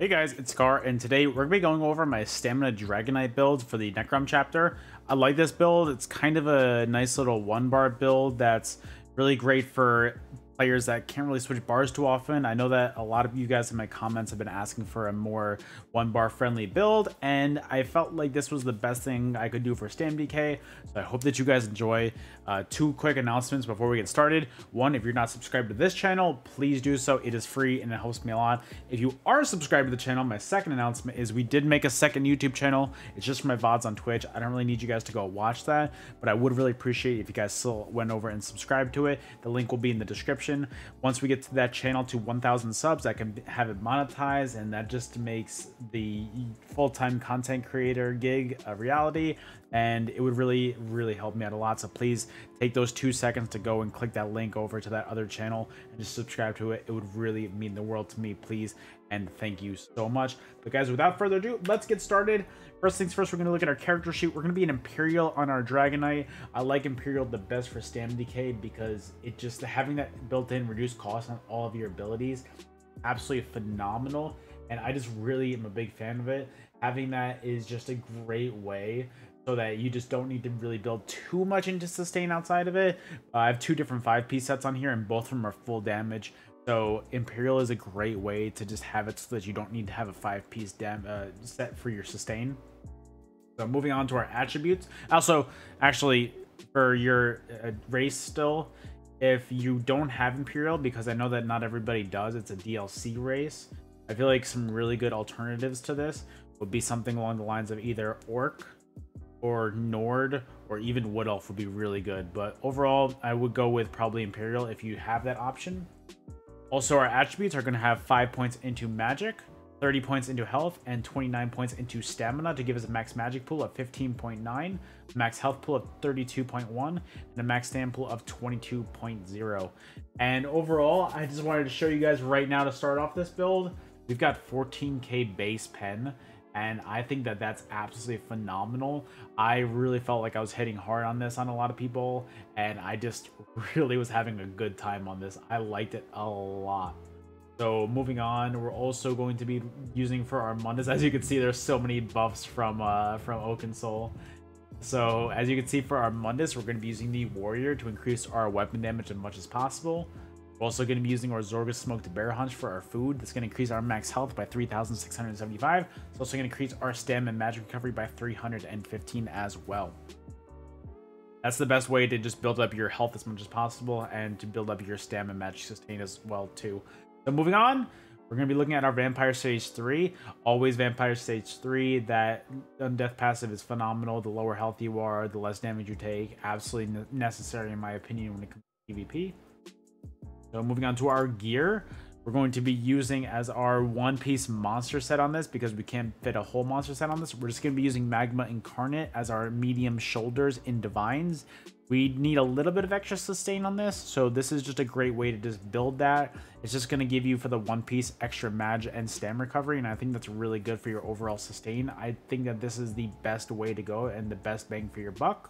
Hey guys, it's Sekaar, and today we're going to be going over my Stamina Dragonite build for the Necrom chapter. I like this build. It's kind of a nice little one-bar build that's really great for players that can't really switch bars too often. I know that a lot of you guys in my comments have been asking for a more one-bar friendly build, and I felt like this was the best thing I could do for StamDK, so I hope that you guys enjoy. Two quick announcements before we get started. One, if you're not subscribed to this channel, please do so. It is free and it helps me a lot. If you are subscribed to the channel, my second announcement is we did make a second YouTube channel. It's just for my VODs on Twitch. I don't really need you guys to go watch that, but I would really appreciate if you guys still went over and subscribed to it. The link will be in the description. Once we get to that channel to 1,000 subs, I can have it monetized, and that just makes the full-time content creator gig a reality, and it would really help me out a lot. So please take those 2 seconds to go and click that link over to that other channel and just subscribe to it. It would really mean the world to me, please, and thank you so much. But guys, without further ado, let's get started. First things first, we're going to look at our character sheet. We're going to be an Imperial on our Dragonite. I like Imperial the best for StamDK because it just having that built-in reduced cost on all of your abilities, absolutely phenomenal, and I just really am a big fan of it. Having that is just a great way so that you just don't need to really build too much into sustain outside of it. I have 2 different 5-piece sets on here, and both of them are full damage. So Imperial is a great way to just have it so that you don't need to have a 5-piece set for your sustain. So moving on to our attributes. Also, actually, for your race still, if you don't have Imperial, because I know that not everybody does, it's a DLC race, I feel like some really good alternatives to this would be something along the lines of either Orc or Nord, or even Wood Elf would be really good. But overall, I would go with probably Imperial if you have that option. Also, our attributes are going to have 5 points into magic, 30 points into health, and 29 points into stamina to give us a max magic pool of 15.9, max health pool of 32.1, and a max stam pool of 22.0. And overall, I just wanted to show you guys right now to start off this build. We've got 14k base pen, and I think that that's absolutely phenomenal. I really felt like I was hitting hard on this on a lot of people, and I just really was having a good time on this. I liked it a lot. So moving on, we're also going to be using for our Mundus. As you can see, there's so many buffs from Oakensoul. So as you can see, for our Mundus, we're going to be using the Warrior to increase our weapon damage as much as possible. We're also going to be using our Zorgus Smoked Bear Hunch for our food. That's going to increase our max health by 3,675. It's also going to increase our stam and magic recovery by 315 as well. That's the best way to just build up your health as much as possible, and to build up your stam and magic sustain as well too. So moving on, we're going to be looking at our Vampire Stage 3. Always Vampire Stage 3. That Undeath passive is phenomenal. The lower health you are, the less damage you take. Absolutely necessary in my opinion when it comes to PvP. So moving on to our gear, we're going to be using as our 1-piece monster set on this because we can't fit a whole monster set on this. We're just going to be using Magma Incarnate as our medium shoulders in Divines. We need a little bit of extra sustain on this, so this is just a great way to just build that. It's just going to give you for the 1-piece extra mag and stam recovery, and I think that's really good for your overall sustain. I think that this is the best way to go and the best bang for your buck.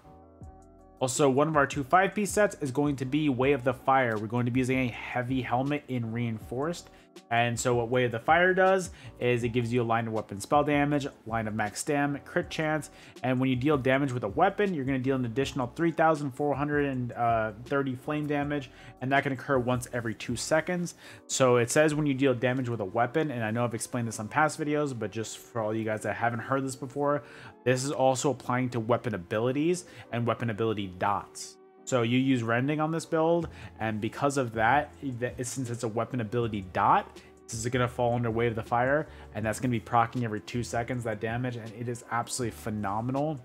Also, one of our 2 5-piece sets is going to be Way of the Fire. We're going to be using a heavy helmet in Reinforced. And so what Way of the Fire does is it gives you a line of weapon spell damage, line of max stam, crit chance, and when you deal damage with a weapon, you're going to deal an additional 3,430 flame damage, and that can occur once every 2 seconds. So it says when you deal damage with a weapon, and I know I've explained this on past videos, but just for all you guys that haven't heard this before, this is also applying to weapon abilities and weapon ability dots. So you use Rending on this build, and because of that, since it's a weapon ability dot, this is going to fall under Way of the Fire, and that's going to be proccing every 2 seconds, that damage, and it is absolutely phenomenal.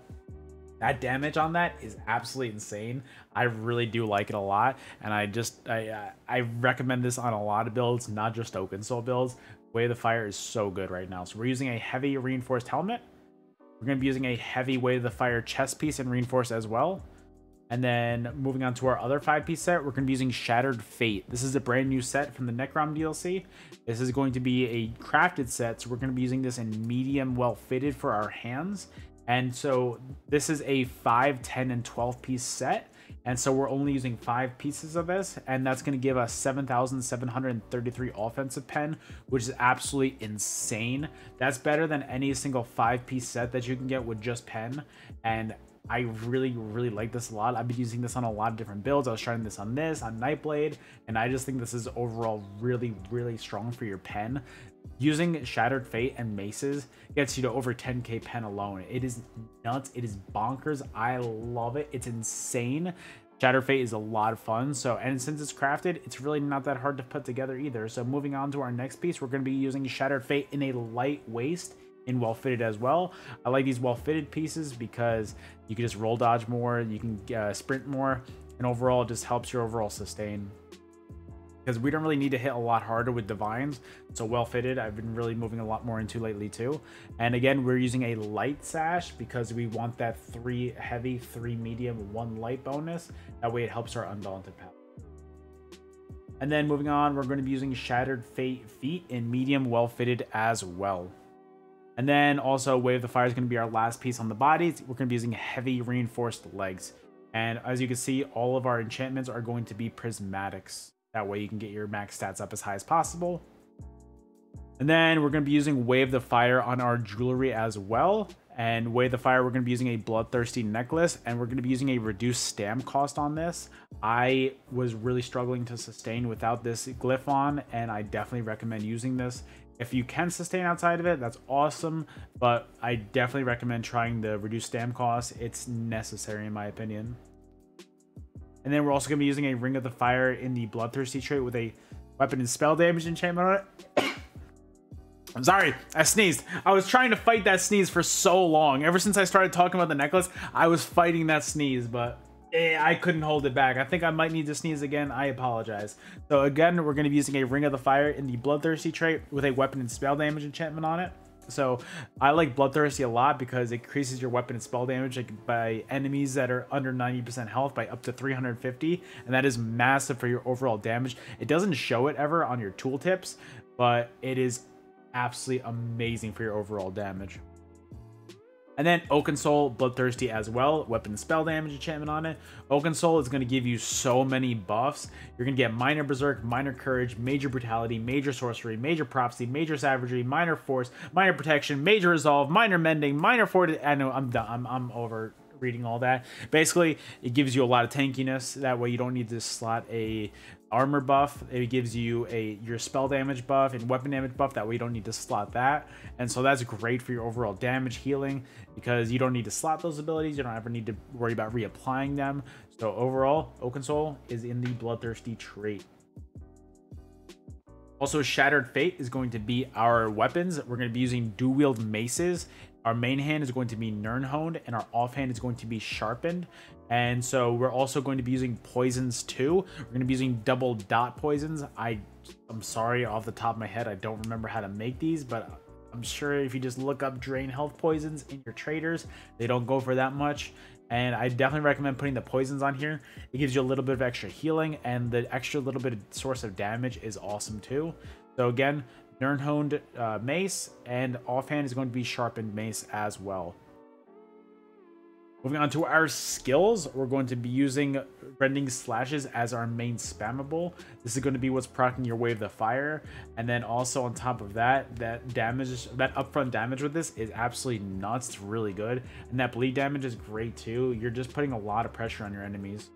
That damage on that is absolutely insane. I really do like it a lot, and I recommend this on a lot of builds, not just Oakensoul builds. Way of the Fire is so good right now. So we're using a heavy Reinforced helmet. We're going to be using a heavy Way of the Fire chest piece and Reinforced as well. And then moving on to our other 5-piece set, we're going to be using Shattered Fate. This is a brand new set from the Necrom DLC. This is going to be a crafted set, so we're going to be using this in medium well fitted for our hands. And so this is a 5, 10, and 12-piece set. And so we're only using 5 pieces of this, and that's going to give us 7,733 offensive pen, which is absolutely insane. That's better than any single 5-piece set that you can get with just pen, and I really like this a lot. I've been using this on a lot of different builds. I was trying this on Nightblade, and I just think this is overall really strong for your pen. Using Shattered Fate and Maces gets you to over 10k pen alone. It is nuts. It is bonkers. I love it. It's insane. Shattered Fate is a lot of fun. And since it's crafted, it's really not that hard to put together either. So moving on to our next piece, we're going to be using Shattered Fate in a light waist in well fitted as well. I like these well fitted pieces because you can just roll dodge more, you can sprint more, and overall it just helps your overall sustain. Because we don't really need to hit a lot harder with divines, so well fitted I've been really moving a lot more into lately too. And again, we're using a light sash because we want that 3 heavy, 3 medium, 1 light bonus. That way it helps our undaunted path. And then moving on, we're going to be using Shattered Fate feet in medium well fitted as well. And then also Wave the Fire is going to be our last piece on the body. We're going to be using heavy reinforced legs. And as you can see, all of our enchantments are going to be prismatics. That way you can get your max stats up as high as possible. And then we're going to be using Wave the Fire on our jewelry as well. And Wave the Fire, we're going to be using a Bloodthirsty necklace, and we're going to be using a reduced stam cost on this. I was really struggling to sustain without this glyph on, and I definitely recommend using this. If you can sustain outside of it, that's awesome, but I definitely recommend trying the reduced stam cost. It's necessary in my opinion. And then we're also going to be using a Ring of the Fire in the Bloodthirsty trait with a weapon and spell damage enchantment on it. I'm sorry, I sneezed. I was trying to fight that sneeze for so long. Ever since I started talking about the necklace, I was fighting that sneeze, but I couldn't hold it back. I think I might need to sneeze again. I apologize. So again, we're going to be using a Ring of the Fire in the Bloodthirsty trait with a weapon and spell damage enchantment on it. So I like Bloodthirsty a lot because it increases your weapon and spell damage by enemies that are under 90% health by up to 350, and that is massive for your overall damage. It doesn't show it ever on your tooltips, but it is absolutely amazing for your overall damage. And then Oakensoul, Bloodthirsty as well, weapon and spell damage enchantment on it. Oakensoul is going to give you so many buffs. You're going to get Minor Berserk, Minor Courage, Major Brutality, Major Sorcery, Major Prophecy, Major Savagery, Minor Force, Minor Protection, Major Resolve, Minor Mending, Minor Fortitude. I know I'm done. I'm over reading all that. Basically, it gives you a lot of tankiness. That way you don't need to slot a armor buff. It gives you your spell damage buff and weapon damage buff. That way you don't need to slot that. And so that's great for your overall damage healing because you don't need to slot those abilities. You don't ever need to worry about reapplying them. So overall, Oakensoul is in the Bloodthirsty trait. Also, Shattered Fate is going to be our weapons. We're going to be using dual-wield maces. Our main hand is going to be Nirnhoned, and our offhand is going to be Sharpened. And so we're also going to be using poisons too. We're going to be using double dot poisons. I'm sorry, off the top of my head, I don't remember how to make these, but I'm sure if you just look up drain health poisons in your traders, they don't go for that much. And I definitely recommend putting the poisons on here. It gives you a little bit of extra healing, and the extra little bit of source of damage is awesome too. So again, Nirnhoned mace, and offhand is going to be Sharpened mace as well. Moving on to our skills, we're going to be using Rending Slashes as our main spammable. This is going to be what's proccing your Wave the Fire. And then also on top of that, that upfront damage with this is absolutely nuts. It's really good. And that bleed damage is great too. You're just putting a lot of pressure on your enemies.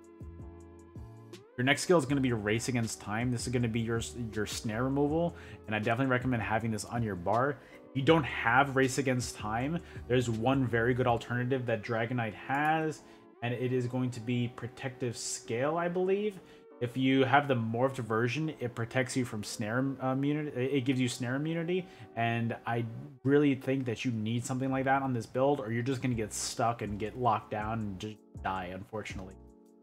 Your next skill is going to be Race Against Time. This is going to be your snare removal, and I definitely recommend having this on your bar. If you don't have Race Against Time, there's one very good alternative that Dragon Knight has, and it is going to be Protective Scale, I believe. If you have the morphed version, it protects you from snare immunity. It gives you snare immunity, and I really think that you need something like that on this build, or you're just going to get stuck and get locked down and just die, unfortunately.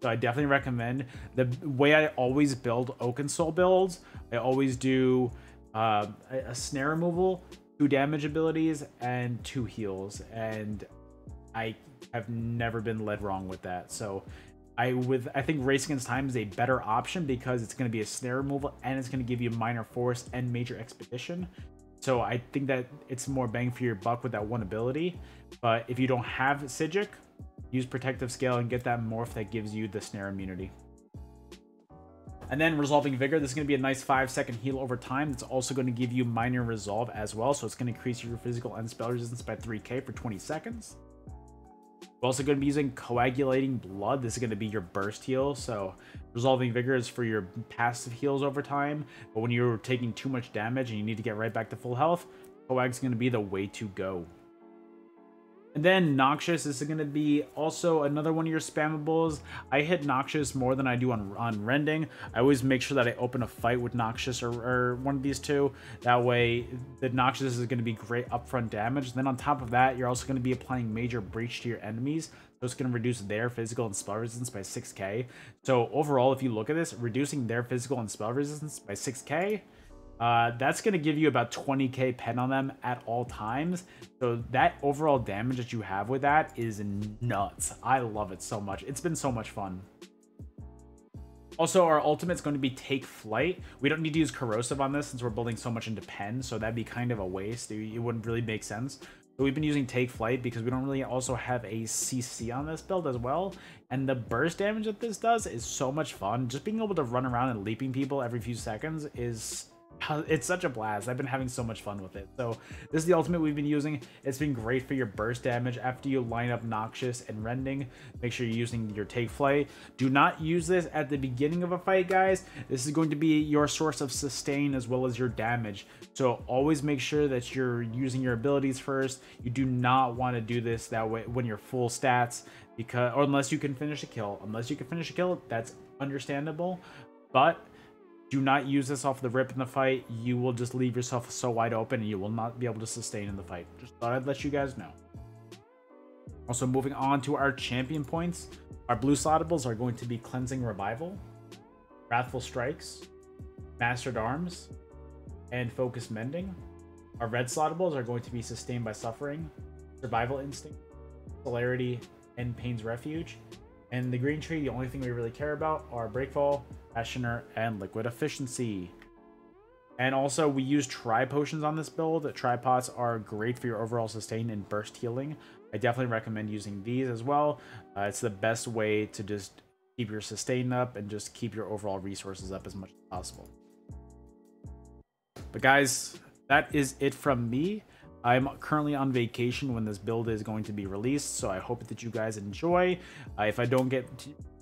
So I definitely recommend. The way I always build Oakensoul builds, I always do a snare removal, 2 damage abilities, and 2 heals, and I have never been led wrong with that. So I think Race Against Time is a better option because it's going to be a snare removal and it's going to give you Minor Force and Major Expedition. So I think that it's more bang for your buck with that one ability. But if you don't have Psijic, use Protective Scale and get that morph that gives you the snare immunity. And then Resolving Vigor, this is going to be a nice 5-second heal over time. It's also going to give you Minor Resolve as well, so it's going to increase your physical and spell resistance by 3k for 20 seconds. We're also going to be using Coagulating Blood. This is going to be your burst heal, so Resolving Vigor is for your passive heals over time, but when you're taking too much damage and you need to get right back to full health, Coag's going to be the way to go. And then Noxious, this is going to be also another one of your spammables. I hit Noxious more than I do on Rending. I always make sure that I open a fight with Noxious or one of these two. That way, the Noxious is going to be great upfront damage. Then on top of that, you're also going to be applying Major Breach to your enemies. So it's going to reduce their physical and spell resistance by 6k. So overall, if you look at this, reducing their physical and spell resistance by 6k, that's going to give you about 20k pen on them at all times. So that overall damage that you have with that is nuts. I love it so much. It's been so much fun. Also, our ultimate is going to be Take Flight. We don't need to use Corrosive on this since we're building so much into pen, so that'd be kind of a waste. It wouldn't really make sense. So we've been using Take Flight because we don't really also have a CC on this build as well. And the burst damage that this does is so much fun. Just being able to run around and leaping people every few seconds is... it's such a blast. I've been having so much fun with it. So this is the ultimate we've been using. It's been great for your burst damage after you line up Noxious and Rending. Make sure you're using your Take Flight. Do not use this at the beginning of a fight, guys. This is going to be your source of sustain as well as your damage. So always make sure that you're using your abilities first. You do not want to do this that way when you're full stats, because or unless you can finish a kill. Unless you can finish a kill, that's understandable. But do not use this off the rip in the fight. You will just leave yourself so wide open and you will not be able to sustain in the fight. Just thought I'd let you guys know. Also, moving on to our champion points. Our blue slottables are going to be Cleansing Revival, Wrathful Strikes, Mastered Arms, and Focus Mending. Our red slottables are going to be Sustained by Suffering, Survival Instinct, Celerity, and Pain's Refuge. And the green tree, the only thing we really care about are Breakfall, Passioner, and Liquid Efficiency. And also, we use Tri-Potions on this build. Tri-Pots are great for your overall sustain and burst healing. I definitely recommend using these as well. It's the best way to just keep your sustain up and just keep your overall resources up as much as possible. But guys, that is it from me. I'm currently on vacation when this build is going to be released, so I hope that you guys enjoy. If I don't get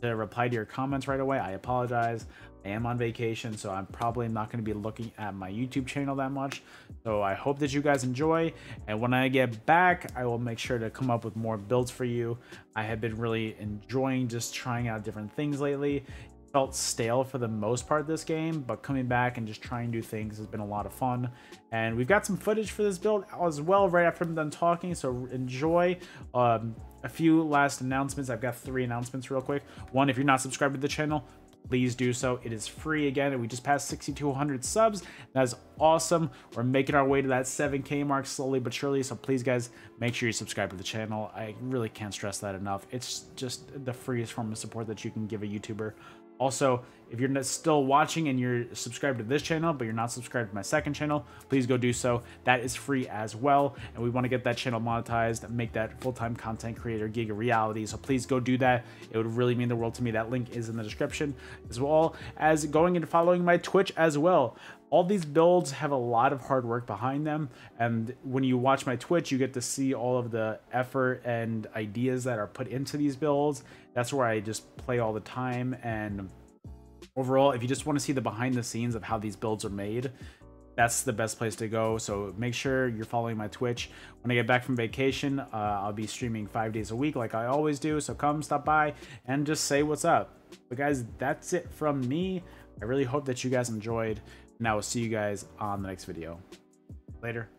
to reply to your comments right away, I apologize. I am on vacation, so I'm probably not going to be looking at my YouTube channel that much. So I hope that you guys enjoy, and when I get back, I will make sure to come up with more builds for you. I have been really enjoying just trying out different things lately. Felt stale for the most part this game, but coming back and just trying new things has been a lot of fun. And we've got some footage for this build as well right after I'm done talking, so enjoy. A few last announcements. I've got 3 announcements real quick. One, if you're not subscribed to the channel, please do so. It is free again, and we just passed 6,200 subs. That is awesome. We're making our way to that 7K mark slowly but surely, so please guys, make sure you subscribe to the channel. I really can't stress that enough. It's just the freest form of support that you can give a YouTuber. Also, if you're still watching and you're subscribed to this channel, but you're not subscribed to my second channel, please go do so. That is free as well. And we want to get that channel monetized and make that full-time content creator gig a reality. So please go do that. It would really mean the world to me. That link is in the description, as well as going and following my Twitch as well. All these builds have a lot of hard work behind them, and when you watch my Twitch, you get to see all of the effort and ideas that are put into these builds. That's where I just play all the time, and overall, if you just want to see the behind the scenes of how these builds are made, that's the best place to go. So make sure you're following my Twitch. When I get back from vacation, I'll be streaming 5 days a week like I always do, so come stop by and just say what's up. But guys, that's it from me. I really hope that you guys enjoyed, and I will see you guys on the next video. Later.